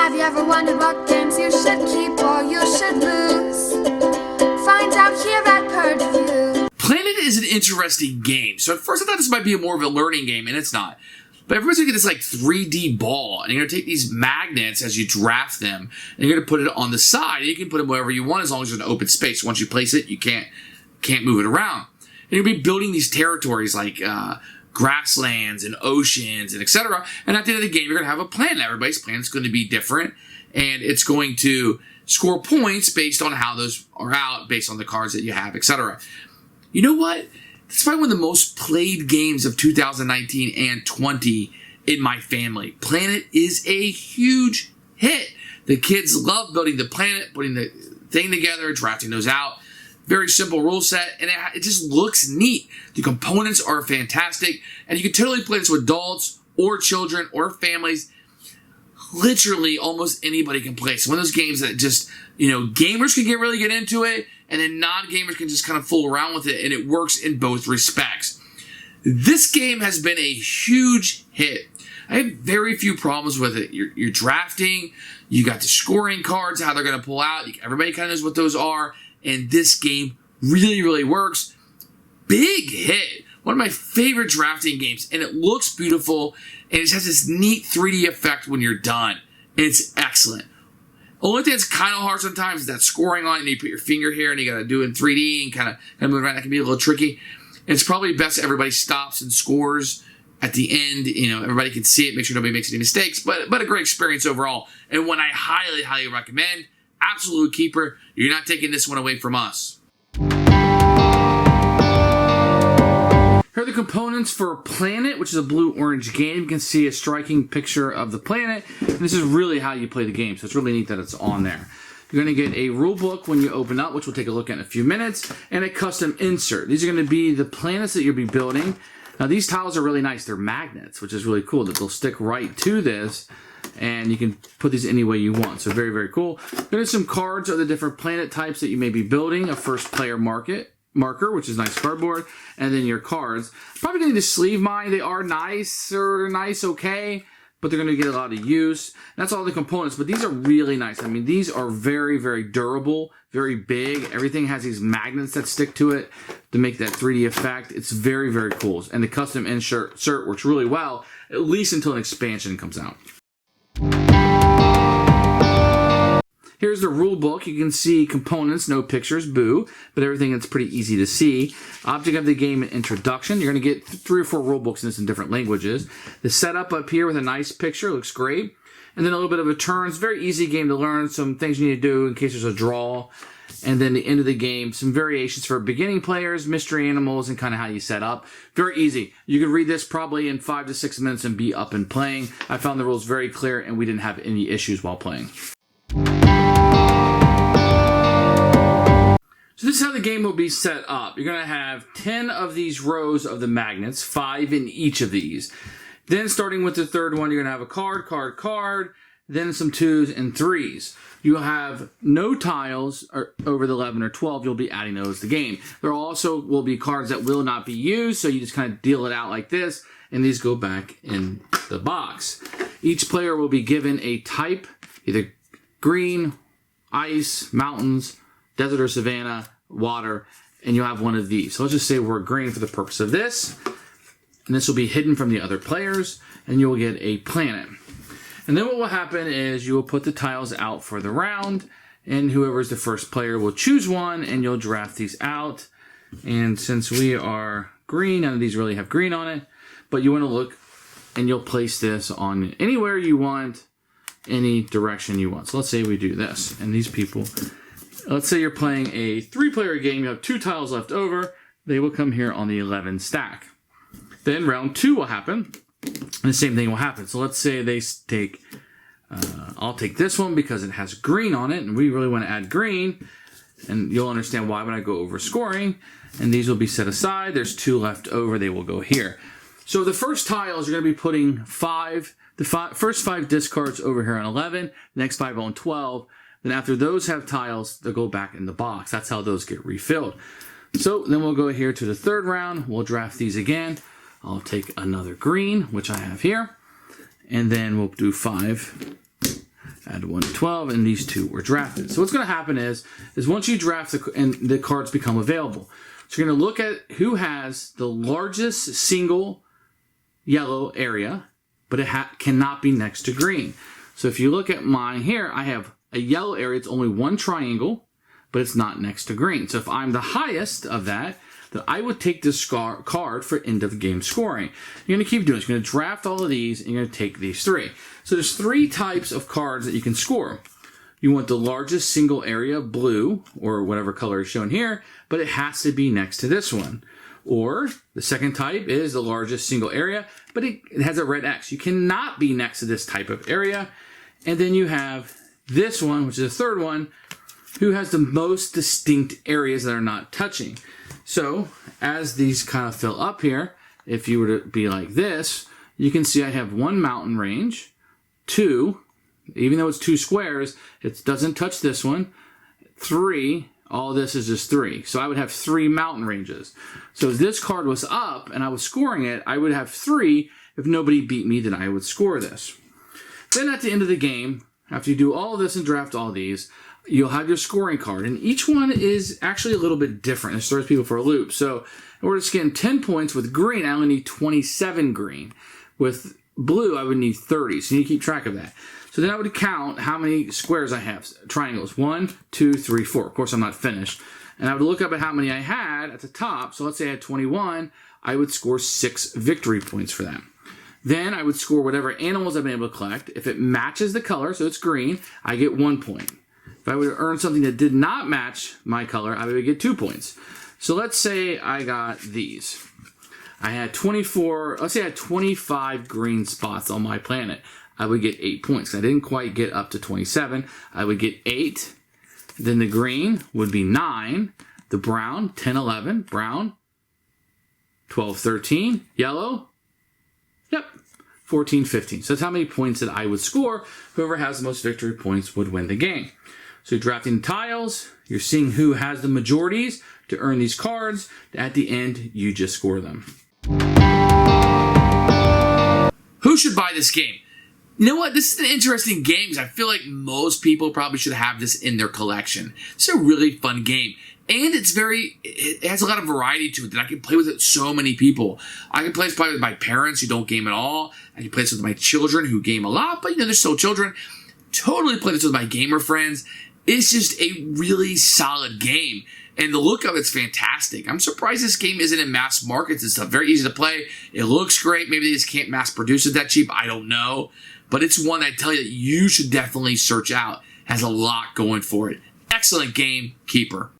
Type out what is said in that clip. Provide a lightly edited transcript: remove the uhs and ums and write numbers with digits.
Have you ever wondered what games you should keep or you should lose? Find out here at Purge Reviews. Planet is an interesting game. So at first I thought this might be more of a learning game, and it's not. But everybody's going to get this like 3D ball, and you're going to take these magnets as you draft them, and you're going to put it on the side. And you can put them wherever you want as long as there's an open space. Once you place it, you can't move it around. And you'll be building these territories like grasslands and oceans and etc. And at the end of the game, you're going to have a planet. Everybody's planet is going to be different, and it's going to score points based on how those are out, based on the cards that you have, etc. You know what? It's probably one of the most played games of 2019 and 20 in my family. Planet is a huge hit. The kids love building the planet, putting the thing together, drafting those out. Very simple rule set, and it just looks neat. The components are fantastic, and you can totally play this with adults or children or families. Literally, almost anybody can play. It's one of those games that just, gamers can really get into it, and then non-gamers can just kind of fool around with it, and it works in both respects. This game has been a huge hit. I have very few problems with it. You're drafting, you got the scoring cards, how they're going to pull out. Everybody kind of knows what those are, and this game really, really works. Big hit. One of my favorite drafting games, and it looks beautiful, and it has this neat 3D effect when you're done. It's excellent. Only thing that's kind of hard sometimes is that scoring on it, and you put your finger here, and you got to do it in 3D and kind of move around. That can be a little tricky. It's probably best everybody stops and scores at the end. Everybody can see it, make sure nobody makes any mistakes, but a great experience overall. And one I highly, highly recommend. Absolute keeper. You're not taking this one away from us. Here are the components for Planet, which is a blue-orange game. You can see a striking picture of the planet. And this is really how you play the game, so it's really neat that it's on there. You're going to get a rule book when you open up, which we'll take a look at in a few minutes, and a custom insert. These are going to be the planets that you'll be building. Now, these tiles are really nice. They're magnets, which is really cool that they'll stick right to this, and you can put these any way you want. So very, very cool. There's some cards of the different planet types that you may be building. A first player marker, which is nice cardboard, and then your cards. Probably going to sleeve mine. They are nice, okay, but they're going to get a lot of use. That's all the components, but these are really nice. I mean, these are very, very durable, very big. Everything has these magnets that stick to it to make that 3D effect. It's very, very cool. And the custom insert works really well, at least until an expansion comes out. Here's the rule book. You can see components, no pictures, boo, but everything is pretty easy to see. Object of the game and introduction. You're going to get 3 or 4 rule books in this in different languages. The setup up here with a nice picture looks great. And then a little bit of a turn. It's a very easy game to learn. Some things you need to do in case there's a draw. And then the end of the game, some variations for beginning players, mystery animals, and kind of how you set up. Very easy. You could read this probably in 5 to 6 minutes and be up and playing. I found the rules very clear, and we didn't have any issues while playing. So this is how the game will be set up. You're going to have 10 of these rows of the magnets, 5 in each of these. Then starting with the third one, you're going to have a card, then some 2s and 3s. You'll have no tiles over the 11 or 12. You'll be adding those to the game. There also will be cards that will not be used, so you just kind of deal it out like this, and these go back in the box. Each player will be given a type, either green, ice, mountains, desert or savanna, water, and you'll have one of these. So let's just say we're green for the purpose of this. And this will be hidden from the other players, and you'll get a planet. And then what will happen is you will put the tiles out for the round, and whoever's the first player will choose one, and you'll draft these out. And since we are green, none of these really have green on it, but you want to look, and you'll place this on anywhere you want, any direction you want. So let's say we do this, and these people, let's say you're playing a 3-player game, you have 2 tiles left over, they will come here on the 11 stack. Then round 2 will happen, and the same thing will happen. So let's say they take, I'll take this one because it has green on it, and we really want to add green, and you'll understand why when I go over scoring, and these will be set aside. There's 2 left over, they will go here. So the first tiles, you're going to be putting first 5 discards over here on 11, the next 5 on 12, then after those have tiles, they'll go back in the box. That's how those get refilled. So then we'll go here to the third round, we'll draft these again. I'll take another green, which I have here, and then we'll do 5 add 1 to 12, and these 2 were drafted. So what's going to happen is once you draft and the cards become available, so you're going to look at who has the largest single yellow area, but it cannot be next to green. So if you look at mine here, I have a yellow area. It's only one triangle, but it's not next to green. So if I'm the highest of that, then I would take this card for end of game scoring. You're going to keep doing this. You're going to draft all of these, and you're going to take these 3. So there's 3 types of cards that you can score. You want the largest single area, blue, or whatever color is shown here, but it has to be next to this one. Or the second type is the largest single area, but it has a red X. You cannot be next to this type of area. And then you have this one, which is the third one, who has the most distinct areas that are not touching. So as these kind of fill up here, if you were to be like this, you can see I have 1 mountain range, 2, even though it's 2 squares, it doesn't touch this one, 3, all this is just 3. So I would have 3 mountain ranges. So if this card was up and I was scoring it, I would have 3. If nobody beat me, then I would score this. Then at the end of the game, after you do all this and draft all these, you'll have your scoring card. And each one is actually a little bit different. It throws people for a loop. So in order to skin 10 points with green, I only need 27 green. With blue, I would need 30. So you need to keep track of that. So then I would count how many squares I have, triangles. 1, 2, 3, 4. Of course, I'm not finished. And I would look up at how many I had at the top. So let's say I had 21. I would score 6 victory points for that. Then I would score whatever animals I've been able to collect. If it matches the color, so it's green, I get 1 point. If I would earn something that did not match my color, I would get 2 points. So let's say I got these. I had 24, let's say I had 25 green spots on my planet. I would get 8 points. I didn't quite get up to 27. I would get 8. Then the green would be 9. The brown, 10, 11. Brown, 12, 13. Yellow, yep, 14, 15. So that's how many points that I would score. Whoever has the most victory points would win the game. So you're drafting tiles. You're seeing who has the majorities to earn these cards. At the end, you just score them. Who should buy this game? You know what? This is an interesting game because I feel like most people probably should have this in their collection. It's a really fun game. And it has a lot of variety to it that I can play with it so many people. I can play this probably with my parents who don't game at all. I can play this with my children who game a lot, but they're still children. Totally play this with my gamer friends. It's just a really solid game. And the look of it's fantastic. I'm surprised this game isn't in mass markets. It's very easy to play. It looks great. Maybe they just can't mass produce it that cheap. I don't know. But it's one that I tell you that you should definitely search out. Has a lot going for it. Excellent game, Keeper.